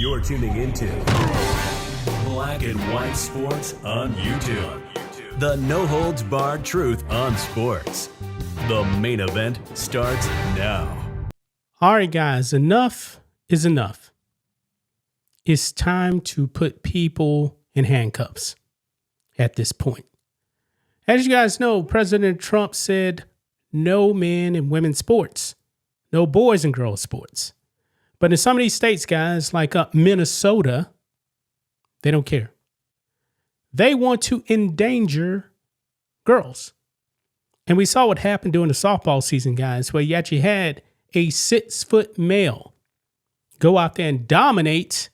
You're tuning into Black and White Sports on YouTube. The no-holds-barred truth on sports. The main event starts now. All right, guys, enough is enough. It's time to put people in handcuffs at this point. As you guys know, President Trump said no men and women's sports, no boys and girls sports. But in some of these states, guys, like Minnesota, they don't care. They want to endanger girls. And we saw what happened during the softball season, guys, where you actually had a 6-foot male go out there and dominate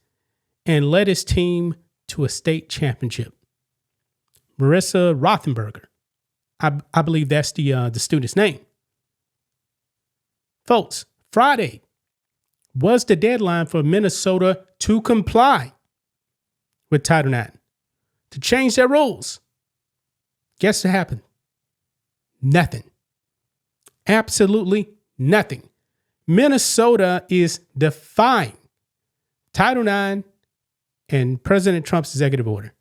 and led his team to a state championship. Marissa Rothenberger. I believe that's the student's name. Folks, Friday was the deadline for Minnesota to comply with Title IX, to change their rules. Guess what happened? Nothing. Absolutely nothing. Minnesota is defying Title IX and President Trump's executive order.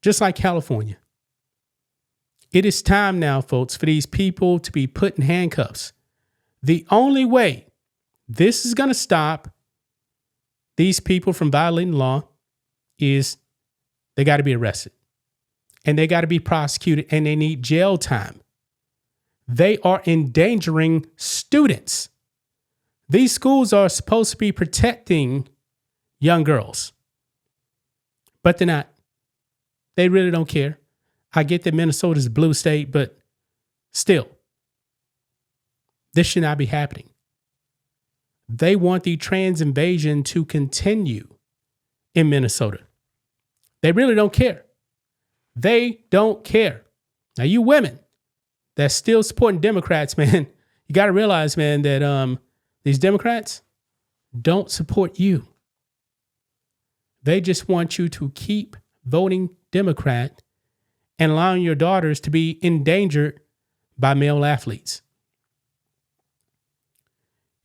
Just like California. It is time now, folks, for these people to be put in handcuffs. The only way this is going to stop these people from violating law is they got to be arrested and they got to be prosecuted and they need jail time. They are endangering students. These schools are supposed to be protecting young girls, but they're not. They really don't care. I get that Minnesota's a blue state, but still, this should not be happening. They want the trans invasion to continue in Minnesota. They really don't care. They don't care. Now, you women that's still supporting Democrats, man, you got to realize, man, that these Democrats don't support you. They just want you to keep voting Democrat and allowing your daughters to be endangered by male athletes.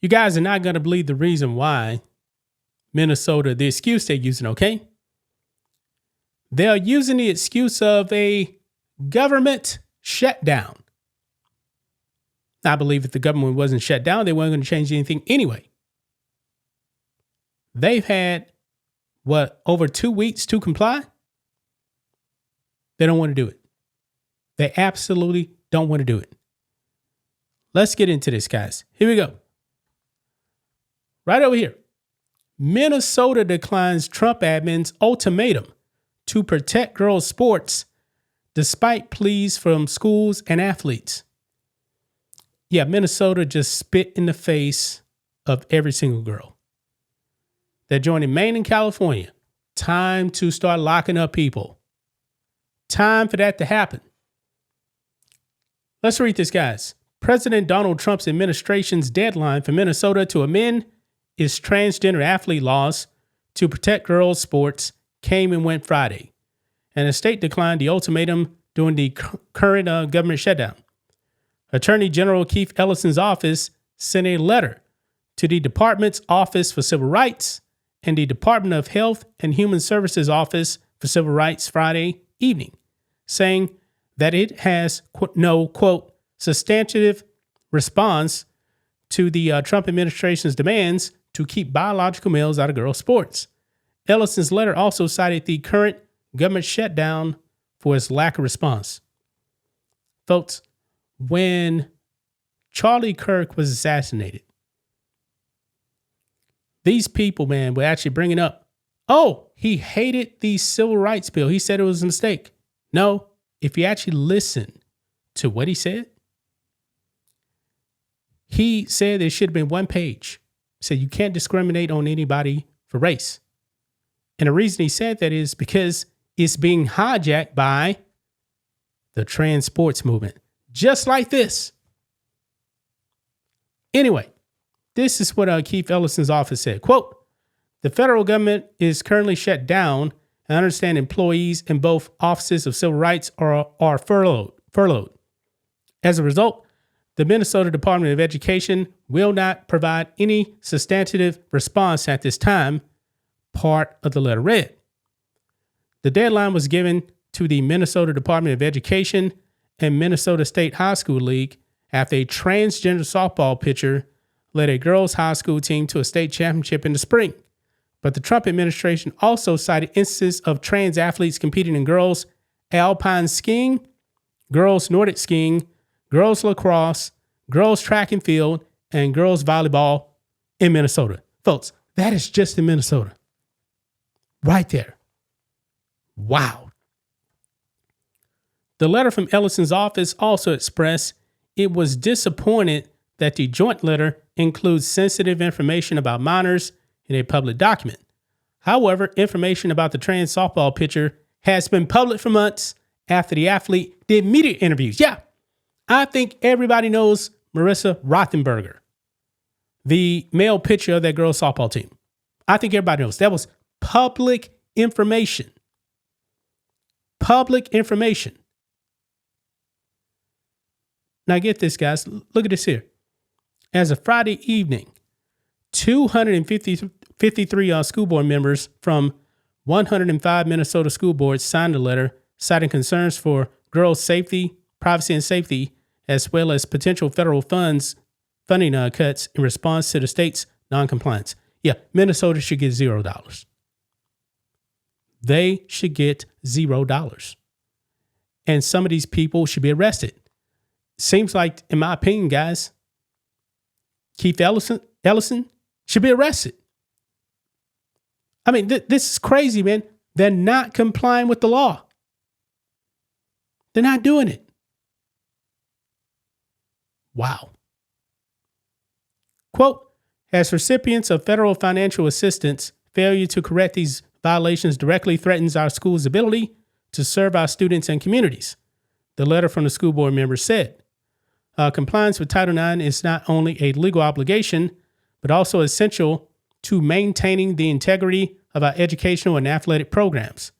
You guys are not going to believe the reason why Minnesota, the excuse they're using, okay? They're using the excuse of a government shutdown. I believe if the government wasn't shut down, they weren't going to change anything anyway. They've had, over 2 weeks to comply? They don't want to do it. They absolutely don't want to do it. Let's get into this, guys. Here we go. Right over here. Minnesota declines Trump admin's ultimatum to protect girls' sports despite pleas from schools and athletes. Yeah, Minnesota just spit in the face of every single girl. They're joining Maine and California. Time to start locking up people. Time for that to happen. Let's read this, guys. President Donald Trump's administration's deadline for Minnesota to amend its transgender athlete laws to protect girls' sports came and went Friday, and the state declined the ultimatum during the current government shutdown. Attorney General Keith Ellison's office sent a letter to the Department's Office for Civil Rights and the Department of Health and Human Services Office for Civil Rights Friday evening, saying that it has no, quote, substantive response to the Trump administration's demands to keep biological males out of girls' sports. Ellison's letter also cited the current government shutdown for its lack of response. Folks, when Charlie Kirk was assassinated, these people, man, were actually bringing up, oh, he hated the civil rights bill. He said it was a mistake. No, if you actually listen to what he said there should have been one page. He said you can't discriminate on anybody for race. And the reason he said that is because it's being hijacked by the trans sports movement. Just like this. Anyway, this is what Keith Ellison's office said. Quote, the federal government is currently shut down. I understand employees in both offices of civil rights are furloughed. As a result, the Minnesota Department of Education will not provide any substantive response at this time part of the letter read. The deadline was given to the Minnesota Department of Education and Minnesota State High School League after a transgender softball pitcher led a girls' high school team to a state championship in the spring. But the Trump administration also cited instances of trans athletes competing in girls' alpine skiing, girls' Nordic skiing, girls' lacrosse, girls' track and field, and girls' volleyball in Minnesota. Folks, that is just in Minnesota. Right there. Wow. The letter from Ellison's office also expressed it was disappointed that the joint letter includes sensitive information about minors in a public document. However, information about the trans softball pitcher has been public for months after the athlete did media interviews. Yeah, I think everybody knows Marissa Rothenberger, the male pitcher of that girls' softball team. I think everybody knows. That was public information. Public information. Now get this, guys. Look at this here. As of Friday evening, 253 school board members from 105 Minnesota school boards signed a letter citing concerns for girls' safety, privacy, and safety, as well as potential federal funding cuts in response to the state's noncompliance. Yeah, Minnesota should get $0. They should get $0. And some of these people should be arrested. Seems like, in my opinion, guys, Keith Ellison should be arrested. I mean, this is crazy, man. They're not complying with the law. They're not doing it. Wow. Quote, as recipients of federal financial assistance, failure to correct these violations directly threatens our school's ability to serve our students and communities, the letter from the school board member said. Compliance with Title IX is not only a legal obligation, but also essential to maintaining the integrity of our educational and athletic programs.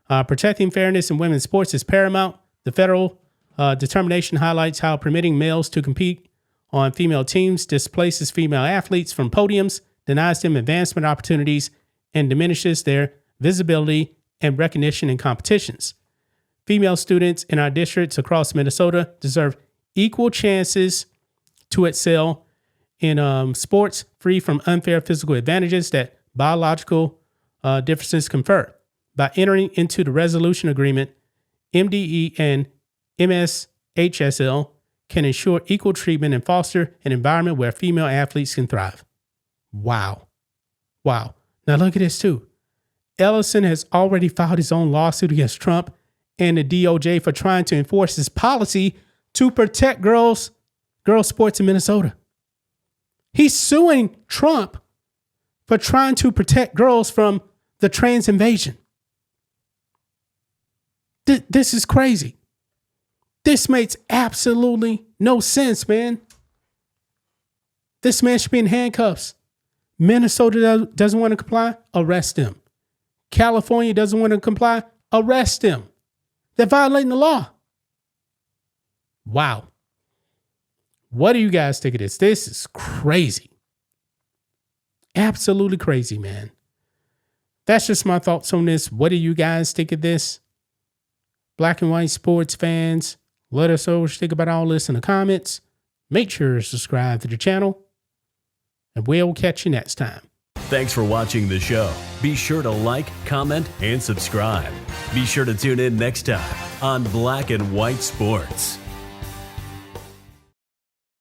Protecting fairness in women's sports is paramount. The federal determination highlights how permitting males to compete on female teams displaces female athletes from podiums, denies them advancement opportunities, and diminishes their visibility and recognition in competitions. Female students in our districts across Minnesota deserve equal chances to excel in sports free from unfair physical advantages that biological differences confer. By entering into the resolution agreement, MDE and MSHSL can ensure equal treatment and foster an environment where female athletes can thrive. Wow. Wow. Now look at this too. Ellison has already filed his own lawsuit against Trump and the DOJ for trying to enforce his policy to protect girls sports in Minnesota. He's suing Trump for trying to protect girls from the trans invasion. This is crazy. This makes absolutely no sense, man. This man should be in handcuffs. Minnesota doesn't want to comply, arrest him. California doesn't want to comply, arrest him. They're violating the law. Wow. What do you guys think of this? This is crazy. Absolutely crazy, man. That's just my thoughts on this. What do you guys think of this? Black and white sports fans, let us know what you think about all this in the comments. Make sure to subscribe to the channel, and we'll catch you next time. Thanks for watching the show. Be sure to like, comment, and subscribe. Be sure to tune in next time on Black and White Sports.